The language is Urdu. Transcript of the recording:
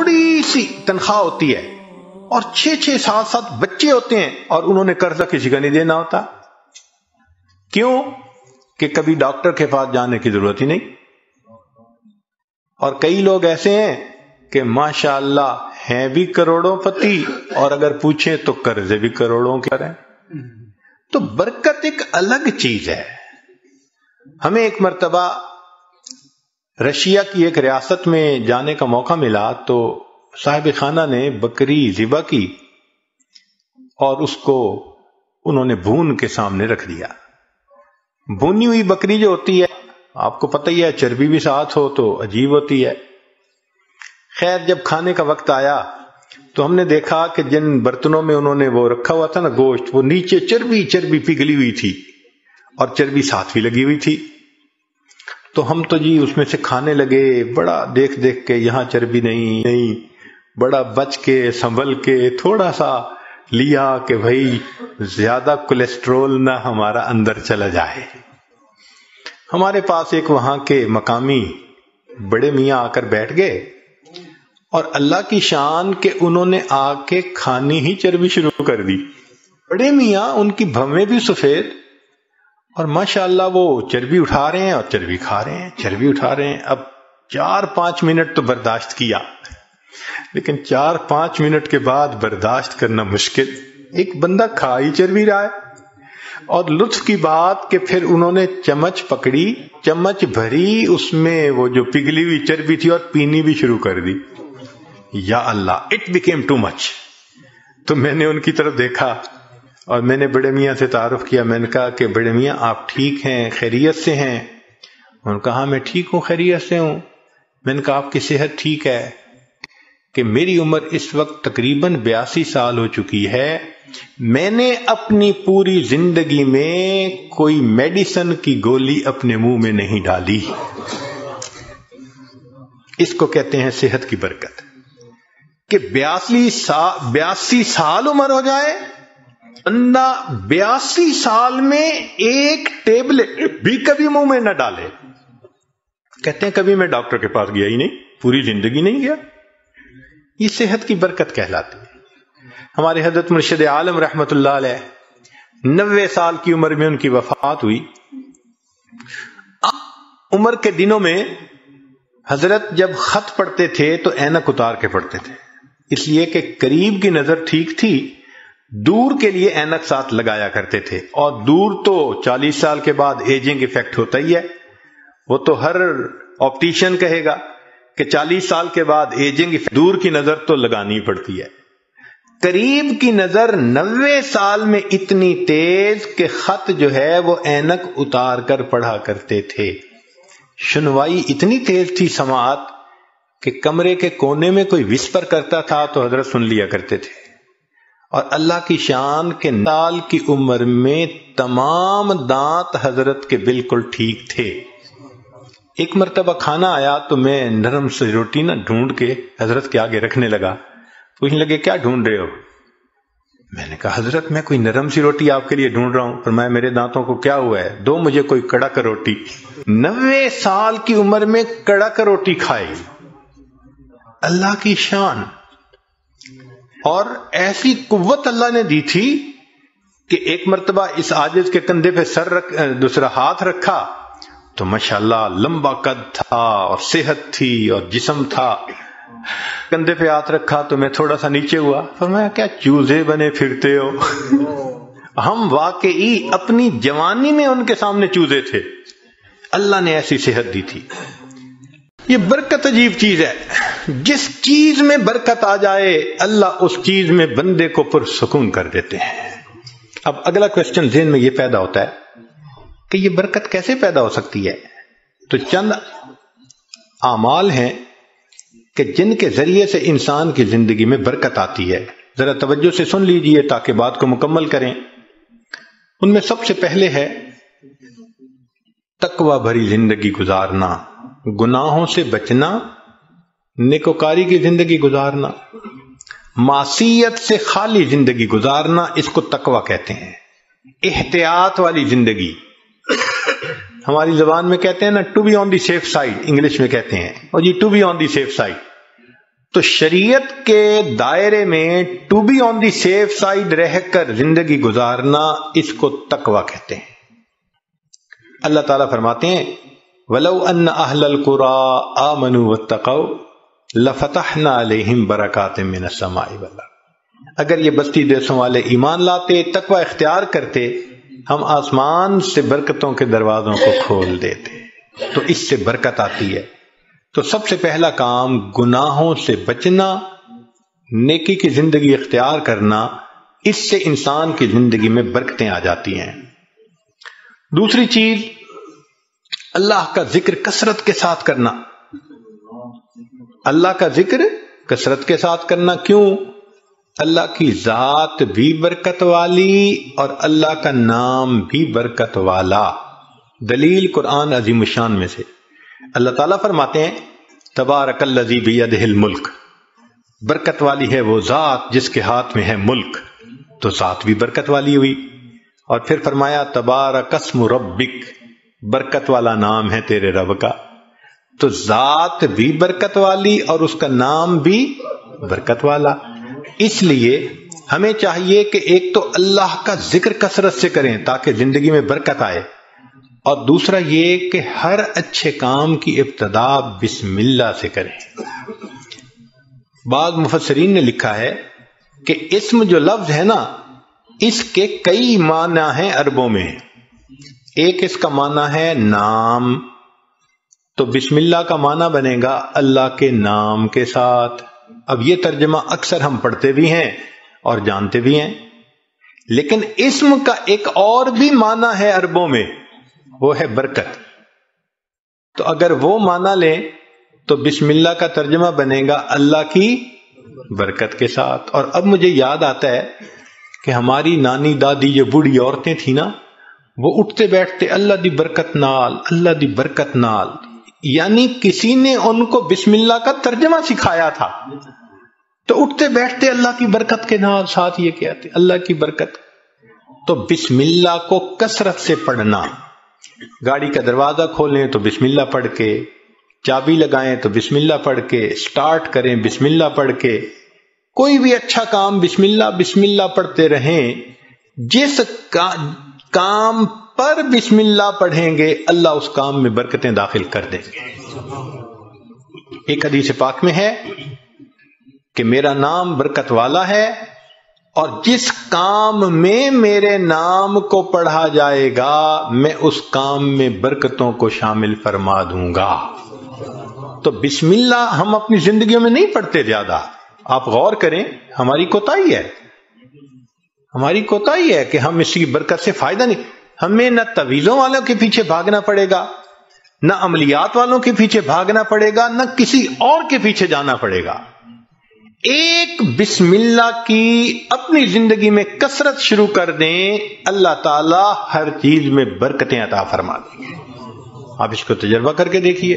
تھوڑی سی تنخواہ ہوتی ہے اور 6-6 7-7 بچے ہوتے ہیں اور انہوں نے قرضہ کسی کا نہیں دینا ہوتا. کیوں؟ کہ کبھی ڈاکٹر کے پاس جانے کی ضرورت ہی نہیں. اور کئی لوگ ایسے ہیں کہ ماشاءاللہ ہیں بھی کروڑوں پتی اور اگر پوچھیں تو قرضے بھی کروڑوں کے ہیں. تو برکت ایک الگ چیز ہے. ہمیں ایک مرتبہ رشیا کی ایک ریاست میں جانے کا موقع ملا تو صاحب خانہ نے بکری ذبح کی اور اس کو انہوں نے بھون کے سامنے رکھ دیا. بھونی ہوئی بکری جو ہوتی ہے آپ کو پتہ ہی ہے چربی بھی ساتھ ہو تو عجیب ہوتی ہے. خیر جب کھانے کا وقت آیا تو ہم نے دیکھا کہ جن برتنوں میں انہوں نے وہ رکھا ہوا تھا نا گوشت، وہ نیچے چربی پگھلی ہوئی تھی اور چربی ساتھ بھی لگی ہوئی تھی. تو ہم تو جی اس میں سے کھانے لگے، بڑا دیکھ کے یہاں چربی نہیں، بڑا بچ کے سنبھل کے تھوڑا سا لیا کہ بھائی زیادہ کولیسٹرول نہ ہمارا اندر چلا جائے. ہمارے پاس ایک وہاں کے مقامی بڑے میاں آ کر بیٹھ گئے اور اللہ کی شان کہ انہوں نے آ کے کھانی ہی چربی شروع کر دی. بڑے میاں، ان کی بھویں بھی سفید اور ماشاءاللہ وہ چربی اٹھا رہے ہیں اور چربی کھا رہے ہیں، چربی اٹھا رہے ہیں. اب 4-5 منٹ تو برداشت کیا، لیکن 4-5 منٹ کے بعد برداشت کرنا مشکل. ایک بندہ کھا ہی چربی رہا ہے. اور لطف کی بات کہ پھر انہوں نے چمچ پکڑی، چمچ بھری اس میں وہ جو پگھلی ہوئی چربی تھی اور پینی بھی شروع کر دی. یا اللہ، اٹ بیکیم ٹو مچ. تو میں نے ان کی طرف دیکھا اور میں نے بڑے میاں سے تعارف کیا. میں نے کہا کہ بڑے میاں آپ ٹھیک ہیں، خیریت سے ہیں؟ انہوں نے کہا میں ٹھیک ہوں، خیریت سے ہوں. میں نے کہا آپ کی صحت ٹھیک ہے؟ کہ میری عمر اس وقت تقریباً 82 سال ہو چکی ہے. میں نے اپنی پوری زندگی میں کوئی میڈیسن کی گولی اپنے منہ میں نہیں ڈالی. اس کو کہتے ہیں صحت کی برکت. کہ 82 سال عمر ہو جائے، بندہ 82 سال میں ایک ٹیبلٹ بھی کبھی منہ میں نہ ڈالے. کہتے ہیں کبھی میں ڈاکٹر کے پاس گیا ہی نہیں، پوری زندگی نہیں گیا. یہ صحت کی برکت کہلاتی ہے. ہمارے حضرت مرشد عالم رحمت اللہ علیہ 90 سال کی عمر میں ان کی وفات ہوئی. عمر کے دنوں میں حضرت جب خط پڑھتے تھے تو اینک اتار کے پڑھتے تھے، اس لیے کہ قریب کی نظر ٹھیک تھی، دور کے لیے اینک ساتھ لگایا کرتے تھے. اور دور تو 40 سال کے بعد ایجنگ ایفیکٹ ہوتا ہی ہے. وہ تو ہر آپٹیشین کہے گا کہ 40 سال کے بعد ایجنگ، دور کی نظر تو لگانی پڑتی ہے. قریب کی نظر 90 سال میں اتنی تیز کہ خط جو ہے وہ اینک اتار کر پڑھا کرتے تھے. سنوائی اتنی تیز تھی سماعت کہ کمرے کے کونے میں کوئی وسپر کرتا تھا تو حضرت سن لیا کرتے تھے. اور اللہ کی شان کے سال کی عمر میں تمام دانت حضرت کے بالکل ٹھیک تھے. ایک مرتبہ کھانا آیا تو میں نرم سی روٹی نہ ڈھونڈ کے حضرت کے آگے رکھنے لگا. پوچھنے لگے کیا ڈھونڈ رہے ہو؟ میں نے کہا حضرت میں کوئی نرم سی روٹی آپ کے لیے ڈھونڈ رہا ہوں. فرمایا میرے دانتوں کو کیا ہوا ہے، دو مجھے کوئی کڑک روٹی. 90 سال کی عمر میں کڑک روٹی کھائی. اللہ کی شان. اور ایسی قوت اللہ نے دی تھی کہ ایک مرتبہ اس عاجز کے کندھے پہ دوسرا ہاتھ رکھا تو ماشاءاللہ لمبا قد تھا اور صحت تھی اور جسم تھا. کندھے پہ ہاتھ رکھا تو میں تھوڑا سا نیچے ہوا. فرمایا کیا چوزے بنے پھرتے ہو؟ ہم واقعی اپنی جوانی میں ان کے سامنے چوزے تھے. اللہ نے ایسی صحت دی تھی. یہ برکت عجیب چیز ہے. جس چیز میں برکت آ جائے اللہ اس چیز میں بندے کو پرسکون کر دیتے ہیں. اب اگلا کوشچن ذہن میں یہ پیدا ہوتا ہے کہ یہ برکت کیسے پیدا ہو سکتی ہے. تو چند اعمال ہیں کہ جن کے ذریعے سے انسان کی زندگی میں برکت آتی ہے. ذرا توجہ سے سن لیجئے تاکہ بات کو مکمل کریں. ان میں سب سے پہلے ہے تقوی بھری زندگی گزارنا، گناہوں سے بچنا، نیکوکاری کی زندگی گزارنا، معصیت سے خالی زندگی گزارنا. اس کو تقوی کہتے ہیں. احتیاط والی زندگی، ہماری زبان میں کہتے ہیں نا to be on the safe side, English میں کہتے ہیں اور جی to be on the safe side. تو شریعت کے دائرے میں to be on the safe side رہ کر زندگی گزارنا، اس کو تقویٰ کہتے ہیں۔ اللہ تعالیٰ فرماتے ہیں وَلَوْ أَنَّ أَهْلَ الْقُرَىٰ آمَنُوا وَاتَّقَوْا لَفَتَحْنَا عَلَيْهِمْ بَرَكَاتٍ مِّنَ السَّمَاءِ وَالْأَرْضِ، اگر یہ بستی دیسوں والے ایمان لاتے، تقویٰ اختیار کرتے، ہم آسمان سے برکتوں کے دروازوں کو کھول دیتے۔ تو اس سے برکت آتی ہے۔ تو سب سے پہلا کام گناہوں سے بچنا، نیکی کی زندگی اختیار کرنا، اس سے انسان کی زندگی میں برکتیں آ جاتی ہیں۔ دوسری چیز اللہ کا ذکر کثرت کے ساتھ کرنا۔ اللہ کا ذکر کثرت کے ساتھ کرنا، کیوں؟ اللہ کی ذات بھی برکت والی اور اللہ کا نام بھی برکت والا۔ دلیل قرآن عظیم الشان میں سے اللہ تعالیٰ فرماتے ہیں تبارک الذی بیدہ الملک، برکت والی ہے وہ ذات جس کے ہاتھ میں ہے ملک، تو ذات بھی برکت والی ہوئی۔ اور پھر فرمایا تبارک اسم ربک، برکت والا نام ہے تیرے رب کا، تو ذات بھی برکت والی اور اس کا نام بھی برکت والا۔ اس لیے ہمیں چاہیے کہ ایک تو اللہ کا ذکر کثرت سے کریں تاکہ زندگی میں برکت آئے، اور دوسرا یہ کہ ہر اچھے کام کی ابتدا بسم اللہ سے کریں۔ بعض مفسرین نے لکھا ہے کہ اسم جو لفظ ہے نا، اس کے کئی معنی ہیں عربوں میں۔ ایک اس کا معنی ہے نام، تو بسم اللہ کا معنی بنے گا اللہ کے نام کے ساتھ۔ اب یہ ترجمہ اکثر ہم پڑھتے بھی ہیں اور جانتے بھی ہیں، لیکن اسم کا ایک اور بھی معنی ہے عربوں میں، وہ ہے برکت۔ تو اگر وہ معنی لیں تو بسم اللہ کا ترجمہ بنے گا اللہ کی برکت کے ساتھ۔ اور اب مجھے یاد آتا ہے کہ ہماری نانی دادی جو بوڑھی عورتیں تھیں نا، وہ اٹھتے بیٹھتے اللہ دی برکت نال، اللہ دی برکت نال، یعنی کسی نے ان کو بسم اللہ کا ترجمہ سکھایا تھا، تو اٹھتے بیٹھتے اللہ کی برکت کے نال ساتھ یہ کہتے اللہ کی برکت۔ تو بسم اللہ کو کثرت سے پڑھنا، گاڑی کا دروازہ کھولیں تو بسم اللہ پڑھ کے، چابی لگائیں تو بسم اللہ پڑھ کے، سٹارٹ کریں بسم اللہ پڑھ کے، کوئی بھی اچھا کام بسم اللہ پڑھتے رہیں۔ جس کام پر بسم اللہ پڑھیں گے اللہ اس کام میں برکتیں داخل کر دیں گے۔ ایک حدیث پاک میں ہے کہ میرا نام برکت والا ہے، اور جس کام میں میرے نام کو پڑھا جائے گا میں اس کام میں برکتوں کو شامل فرما دوں گا۔ تو بسم اللہ ہم اپنی زندگیوں میں نہیں پڑھتے زیادہ۔ آپ غور کریں، ہماری کوتاہی ہے کہ ہم اس کی برکت سے فائدہ نہیں۔ ہمیں نہ تعویذوں والوں کے پیچھے بھاگنا پڑے گا، نہ عملیات والوں کے پیچھے بھاگنا پڑے گا، نہ کسی اور کے پیچھے جانا پڑے گا۔ ایک بسم اللہ کی اپنی زندگی میں کثرت شروع کر دیں، اللہ تعالی ہر چیز میں برکتیں عطا فرما دیں گے۔ آپ اس کو تجربہ کر کے دیکھیے۔